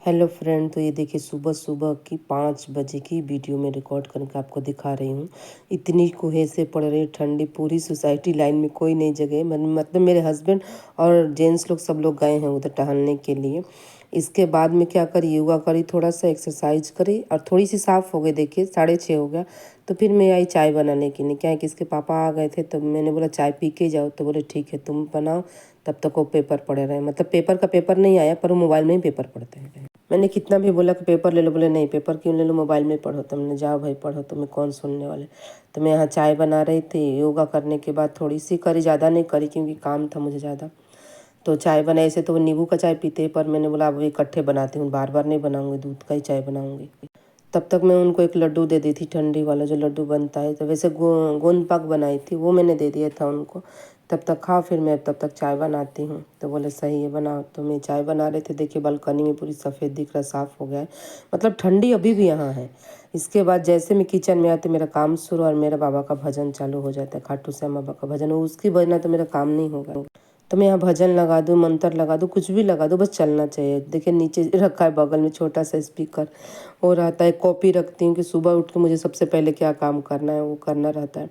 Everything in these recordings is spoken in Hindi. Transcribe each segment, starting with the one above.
हेलो फ्रेंड, तो ये देखिए सुबह सुबह की 5 बजे की वीडियो में रिकॉर्ड करके आपको दिखा रही हूँ। इतनी कुहेसे पड़ रही ठंडी, पूरी सोसाइटी लाइन में कोई नहीं जगह, मतलब मेरे हस्बैंड और जेंट्स लोग सब लोग गए हैं उधर टहलने के लिए। इसके बाद में क्या करी, योगा करी, थोड़ा सा एक्सरसाइज करी और थोड़ी सी साफ़ हो गई। देखिए 6:30 हो गया। तो फिर मैं आई चाय बनाने के लिए। क्या है कि इसके पापा आ गए थे, तो मैंने बोला चाय पी के जाओ, तो बोले ठीक है तुम बनाओ। तब तक वो पेपर पढ़े रहे, मतलब पेपर का पेपर नहीं आया पर वो मोबाइल में ही पेपर पढ़ते हैं। मैंने कितना भी बोला कि पेपर ले लो, बोले नहीं पेपर क्यों ले लो, मोबाइल में पढ़ो। तो मैंने जाओ भाई पढ़ो, तो मैं कौन सुनने वाले। तो मैं यहाँ चाय बना रही थी। योगा करने के बाद थोड़ी सी करी, ज़्यादा नहीं करी क्योंकि काम था मुझे ज़्यादा। तो चाय बनाए, ऐसे तो वो नींबू का चाय पीते, पर मैंने बोला अब इकट्ठे बनाती हूँ, बार बार नहीं बनाऊँगी, दूध का ही चाय बनाऊँगी। तब तक मैं उनको एक लड्डू दे दी थी, ठंडी वाला जो लड्डू बनता है। तो वैसे गोंद पाक बनाई थी, वो मैंने दे दिया था उनको। तब तक खाओ, फिर मैं तब तक चाय बनाती हूँ। तो बोले सही है बनाओ। तो मैं चाय बना रहे थे। देखिए बालकनी में पूरी सफ़ेद दिख रहा, साफ़ हो गया है, मतलब ठंडी अभी भी यहाँ है। इसके बाद जैसे मैं किचन में आती, मेरा काम शुरू और मेरा बाबा का भजन चालू हो जाता है, खाटू श्याम बाबा का भजन। उसकी बजना तो मेरा काम नहीं होगा। तो मैं यहाँ भजन लगा दूँ, मंत्र लगा दूँ, कुछ भी लगा दूँ, बस चलना चाहिए। देखिए नीचे रखा है बगल में छोटा सा स्पीकर, और रहता है कॉपी रखती हूँ कि सुबह उठ के मुझे सबसे पहले क्या काम करना है वो करना रहता है।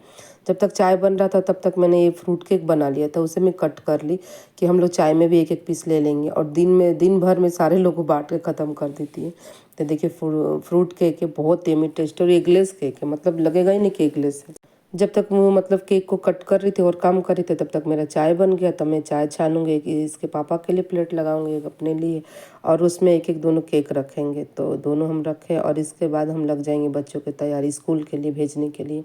जब तक चाय बन रहा था तब तक मैंने ये फ्रूट केक बना लिया था, उसे मैं कट कर ली कि हम लोग चाय में भी एक एक पीस ले लेंगे, और दिन भर में सारे लोगों को बांट के ख़त्म कर देती है। तो देखिए फ्रूट केक है, बहुत यम्मी टेस्ट, और एगलेस केक है, मतलब लगेगा ही नहीं कि एगलेस है। जब तक वो मतलब केक को कट कर रही थी और काम कर रही थी, तब तक मेरा चाय बन गया। तब मैं चाय छानूंगी, कि इसके पापा के लिए प्लेट लगाऊंगी, एक अपने लिए, और उसमें एक एक दोनों केक रखेंगे। तो दोनों हम रखे और इसके बाद हम लग जाएंगे बच्चों की तैयारी स्कूल के लिए भेजने के लिए।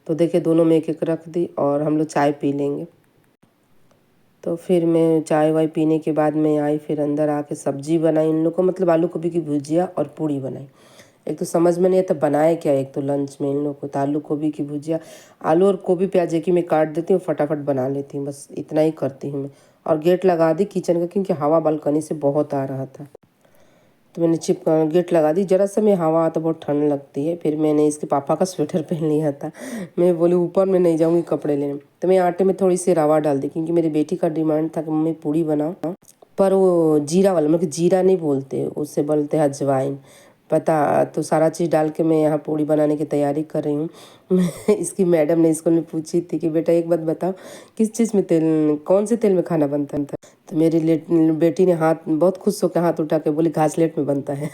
तो देखिए दोनों में एक एक रख दी और हम लोग चाय पी लेंगे। तो फिर मैं चाय वाय पीने के बाद मैं आई, फिर अंदर आके सब्जी बनाई इन लोग को, मतलब आलू गोभी की भुजिया और पूड़ी बनाई। एक तो समझ में नहीं आता बनाए क्या, एक तो लंच में इन लोग को तो आलू गोभी की भुजिया, आलू और गोभी प्याज एक ही में काट देती हूँ, फटाफट बना लेती हूँ, बस इतना ही करती हूँ मैं। और गेट लगा दी किचन का, क्योंकि हवा बालकनी से बहुत आ रहा था। तो मैंने गेट लगा दी। जरा सा में हवा आता बहुत ठंड लगती है। फिर मैंने इसके पापा का स्वेटर पहन लिया था। मैं बोली ऊपर में नहीं जाऊँगी कपड़े लेने। तो मैं आटे में थोड़ी सी रवा डाल दी, क्योंकि मेरी बेटी का डिमांड था कि मम्मी पूड़ी बनाओ, पर वो जीरा वाला, मतलब जीरा नहीं बोलते, उससे बोलते हैं अजवाइन, पता। तो सारा चीज़ डाल के मैं यहाँ पूड़ी बनाने की तैयारी कर रही हूँ। इसकी मैडम ने स्कूल में पूछी थी कि बेटा एक बात बताओ, किस चीज़ में तेल, कौन से तेल में खाना बनता था। तो मेरी बेटी ने हाथ बहुत खुश होकर हाथ उठा के बोली घासलेट में बनता है।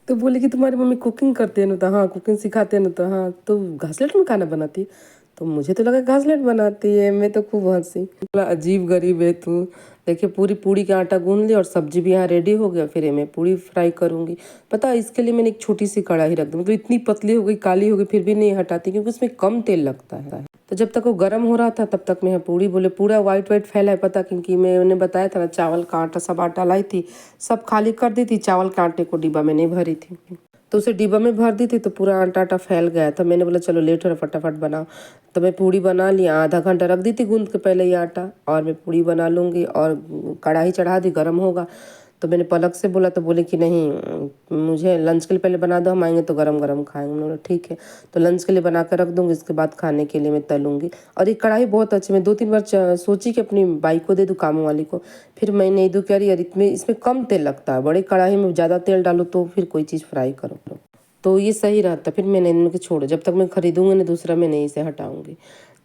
तो बोले कि तुम्हारी मम्मी कुकिंग करती है ना, तो हाँ कुकिंग सिखाते हैं ना, तो हाँ तो घासलेट में खाना बनाती है। तो मुझे तो लगा घासलेट बनाती है, मैं तो खूब हंसी, बोला अजीब गरीब है तू। देखिए पूरी पूड़ी का आटा गूंद लिया और सब्जी भी यहाँ रेडी हो गया। फिर मैं पूड़ी फ्राई करूँगी। पता है इसके लिए मैंने एक छोटी सी कढ़ाई रख दी, मतलब इतनी पतली हो गई, काली हो गई, फिर भी नहीं हटाती क्योंकि उसमें कम तेल लगता है। तो जब तक वो गर्म हो रहा था तब तक मैं यहाँ पूड़ी, बोले पूरा वाइट वाइट फैला है, पता क्योंकि मैंने बताया था ना चावल का आटा, सब आटा लाई थी, सब खाली कर दी थी, चावल के आटे को डिब्बा में नहीं भरी थी। तो उसे डिब्बा में भर दी थी तो पूरा आटा आटा फैल गया था। मैंने बोला चलो लेट हो रहा, फटाफट बनाओ। तो मैं पूड़ी बना लिया, आधा घंटा रख दी थी गूंद के पहले ये आटा, और मैं पूड़ी बना लूँगी। और कढ़ाई चढ़ा दी, गर्म होगा। तो मैंने पलक से बोला, तो बोले कि नहीं मुझे लंच के लिए पहले बना दो, हम आएंगे तो गरम गरम खाएंगे। मैंने बोला ठीक है। तो लंच के लिए बना कर रख दूँगी, इसके बाद खाने के लिए मैं तलूँगी। और ये कढ़ाई बहुत अच्छी, मैं 2-3 बार सोची कि अपनी बाई को दे दूँ, कामों वाली को, फिर मैं नहीं दूँ, कह रही यार इसमें कम तेल लगता है, बड़ी कढ़ाई में ज़्यादा तेल डालो तो फिर कोई चीज़ फ्राई करो, तो ये सही रहता। फिर मैंने इनके छोड़ो, जब तक मैं खरीदूँगी ना दूसरा, मैं नहीं इसे हटाऊँगी।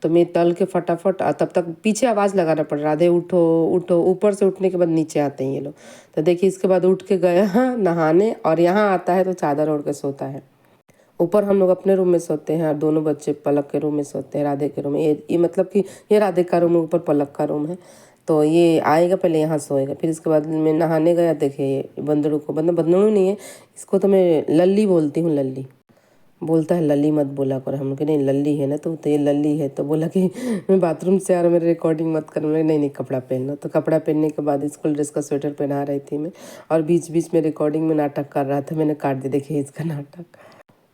तो मैं तल के फटाफट, तब तक पीछे आवाज़ लगाना पड़ रहा, राधे उठो उठो, ऊपर से उठने के बाद नीचे आते हैं ये लोग। तो देखिए इसके बाद उठ के गया नहाने, और यहाँ आता है तो चादर ओढ़ के सोता है। ऊपर हम लोग अपने रूम में सोते हैं और दोनों बच्चे पलक के रूम में सोते हैं, राधे के रूम में। ये मतलब कि ये राधे का रूम है, ऊपर पलक का रूम है। तो ये आएगा पहले यहाँ सोएगा, फिर इसके बाद मैं नहाने गया। देखिए बंदरों को, मतलब बंदरों नहीं है, इसको तो मैं लल्ली बोलती हूँ, लल्ली बोलता है, लल्ली मत बोला कर। हम लोग नहीं लल्ली है ना, तो ये लल्ली है। तो बोला कि मैं बाथरूम से आ रहा हूँ, मेरी रिकॉर्डिंग मत कर। मैं नहीं कपड़ा पहनना। तो कपड़ा पहनने के बाद स्कूल ड्रेस का स्वेटर पहना रही थी मैं, और बीच बीच में रिकॉर्डिंग में नाटक कर रहा था। मैंने काट दिया, देखिए इसका नाटक।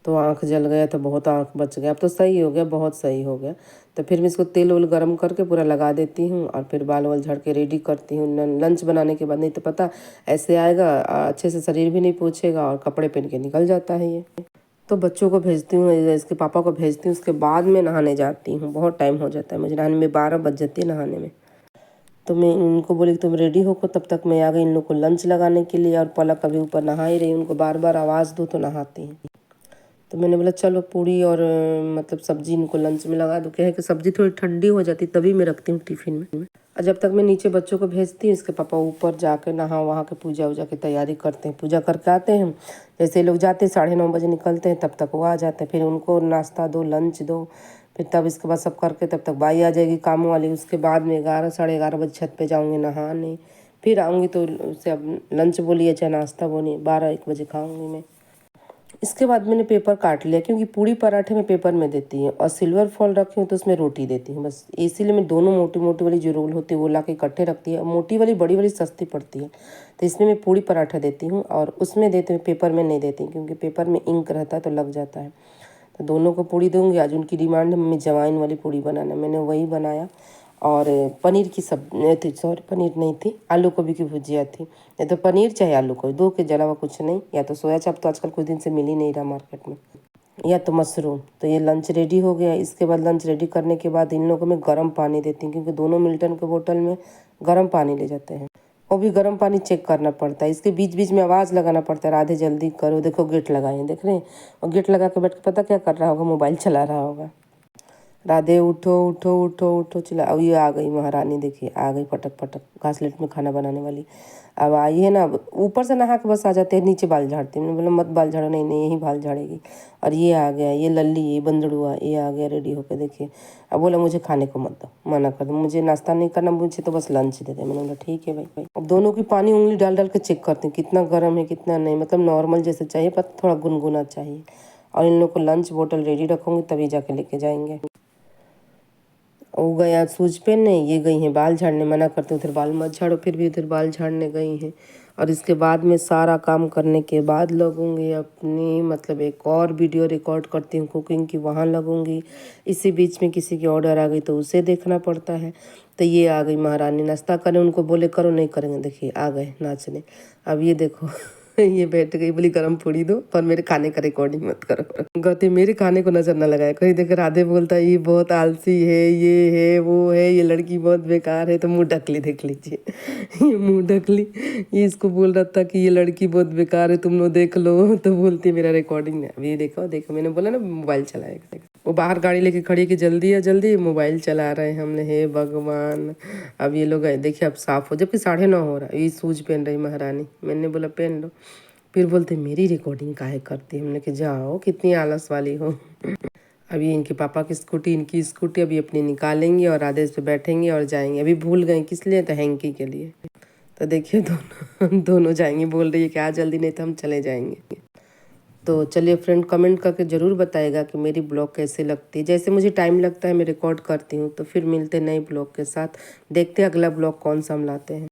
तो आँख जल गया, तो बहुत आँख बच गया। अब तो सही हो गया, बहुत सही हो गया। तो फिर मैं इसको तेल वोल गर्म करके पूरा लगा देती हूँ, और फिर बाल वाल झड़ के रेडी करती हूँ लंच बनाने के बाद। नहीं तो पता ऐसे आएगा, अच्छे से शरीर भी नहीं पोछेगा और कपड़े पहन के निकल जाता है ये। तो बच्चों को भेजती हूँ, इसके पापा को भेजती हूँ, उसके बाद मैं नहाने जाती हूँ। बहुत टाइम हो जाता है मुझे नहाने में, 12 बज जाती है नहाने में। तो मैं उनको बोली तुम रेडी हो को, तब तक मैं आ गई इन लोग को लंच लगाने के लिए। और पलक अभी ऊपर नहा ही रही, उनको बार बार आवाज़ दो तो नहाती हैं। तो मैंने बोला चलो पूड़ी और मतलब सब्जी इनको लंच में लगा दो। क्या है कि सब्जी थोड़ी ठंडी हो जाती तभी मैं रखती हूँ टिफ़िन में। और जब तक मैं नीचे बच्चों को भेजती हूँ, इसके पापा ऊपर जाकर नहा वहाँ के पूजा वूजा की तैयारी करते हैं। पूजा करके आते हैं, जैसे लोग जाते हैं 9:30 बजे निकलते हैं, तब तक वो आ जाते हैं। फिर उनको नाश्ता दो, लंच दो, फिर तब इसके बाद सब करके तब तक बाई आ जाएगी काम वाली। उसके बाद में 11 साढ़े 11 बजे छत पे जाऊँगी नहाने, फिर आऊँगी तो उससे अब लंच बोलिए चाहे नाश्ता बोलिए 12-1 बजे खाऊँगी मैं। इसके बाद मैंने पेपर काट लिया, क्योंकि पूड़ी पराठे में पेपर में देती हूँ और सिल्वर फॉल रखी हूँ तो उसमें रोटी देती हूँ बस। इसीलिए मैं दोनों मोटी मोटी वाली जो रोल होती है वो ला के इकट्ठे रखती है। मोटी वाली बड़ी वाली सस्ती पड़ती है, तो इसमें मैं पूड़ी पराठा देती हूँ और उसमें देती हूँ, पेपर में नहीं देती क्योंकि पेपर में इंक रहता है तो लग जाता है। तो दोनों को पूड़ी दूँगी। आज उनकी डिमांड है मम्मी जवाइन वाली पूड़ी बनाना, मैंने वही बनाया। और पनीर की थी, सॉरी पनीर नहीं थी, आलू गोभी की भुजिया थी। या तो पनीर चाहे आलू गोभी, दो के अलावा कुछ नहीं। या तो सोया चाप तो आजकल कुछ दिन से मिल ही नहीं रहा मार्केट में, या तो मशरूम। तो ये लंच रेडी हो गया। इसके बाद लंच रेडी करने के बाद इन लोगों को मैं गर्म पानी देती हूँ, क्योंकि दोनों मिल्टन के बोतल में गर्म पानी ले जाते हैं। वो भी गर्म पानी चेक करना पड़ता है, इसके बीच बीच में आवाज़ लगाना पड़ता है, राधे जल्दी करो। देखो गेट लगाए हैं, देख रहे हैं। और गेट लगा के बैठ के पता क्या कर रहा होगा, मोबाइल चला रहा होगा। राधे उठो उठो उठो उठो चिल्ला। अब ये आ गई महारानी, देखिए आ गई पटक पटक, घासलेट में खाना बनाने वाली। अब आई है ना, ऊपर से नहा के बस आ जाते हैं, नीचे बाल झाड़ते हैं। मैंने बोला मत बाल झाड़ो, नहीं नहीं यही बाल झाड़ेगी। और ये आ गया, ये लल्ली, ये बंदड़ुआ, ये आ गया रेडी होकर, देखिए। अब बोला मुझे खाने को मत दो, मना कर दो, मुझे नाश्ता नहीं करना, मुझे तो बस लंच दे दे। मैंने बोला ठीक है भाई। अब दोनों की पानी उंगली डाल डाल के चेक करती हूँ कितना गर्म है कितना नहीं, मतलब नॉर्मल जैसे चाहिए पर थोड़ा गुनगुना चाहिए। और इन लोग को लंच बोतल रेडी रखूँगी तभी जाके लेके जाएंगे। वो गया सूज पहनने, ये गई हैं बाल झाड़ने। मना करते उधर बाल मत झाड़ो, फिर भी उधर बाल झाड़ने गई हैं। और इसके बाद में सारा काम करने के बाद लगूंगी अपनी, मतलब एक और वीडियो रिकॉर्ड करती हूँ कुकिंग की, वहाँ लगूंगी। इसी बीच में किसी की ऑर्डर आ गई तो उसे देखना पड़ता है। तो ये आ गई महारानी, नाश्ता करें, उनको बोले करो नहीं करेंगे, देखिए आ गए नाचने। अब ये देखो ये बैठ गई, बोली गरम पूड़ी दो पर मेरे खाने का रिकॉर्डिंग मत करो। कहते मेरे खाने को नजर न लगाए। कहीं देख राधे बोलता है ये बहुत आलसी है, ये है वो है, ये लड़की बहुत बेकार है, तो मुंह ढक ली, देख लीजिए ये मुंह ढक ली। ये इसको बोल रहा था कि ये लड़की बहुत बेकार है, तुम लोग देख लो, तो बोलती मेरा रिकॉर्डिंग है। अब ये देखो देखो, मैंने बोला ना मोबाइल चलाएगा। वो बाहर गाड़ी लेके खड़ी कि जल्दी है जल्दी, मोबाइल चला रहे हैं हमने, हे भगवान। अब ये लोग देखिए अब साफ हो, जबकि 9:30 हो रहा है। ये शूज पहन रही महारानी, मैंने बोला पहन लो, फिर बोलते मेरी रिकॉर्डिंग काहे करती। हमने कि जाओ कितनी आलस वाली हो। अभी इनके पापा की स्कूटी, इनकी स्कूटी अभी अपनी निकालेंगे और आदेश पे बैठेंगे और जाएंगे। अभी भूल गए किस लिए, तो हैंकी के लिए। तो देखिए दोनों जाएंगे, बोल रही है कि आज जल्दी नहीं तो हम चले जाएंगे। तो चलिए फ्रेंड, कमेंट करके ज़रूर बताइएगा कि मेरी ब्लॉग कैसे लगती है। जैसे मुझे टाइम लगता है मैं रिकॉर्ड करती हूँ। तो फिर मिलते नए ब्लॉग के साथ, देखते हैं अगला ब्लॉग कौन सा हम लाते हैं।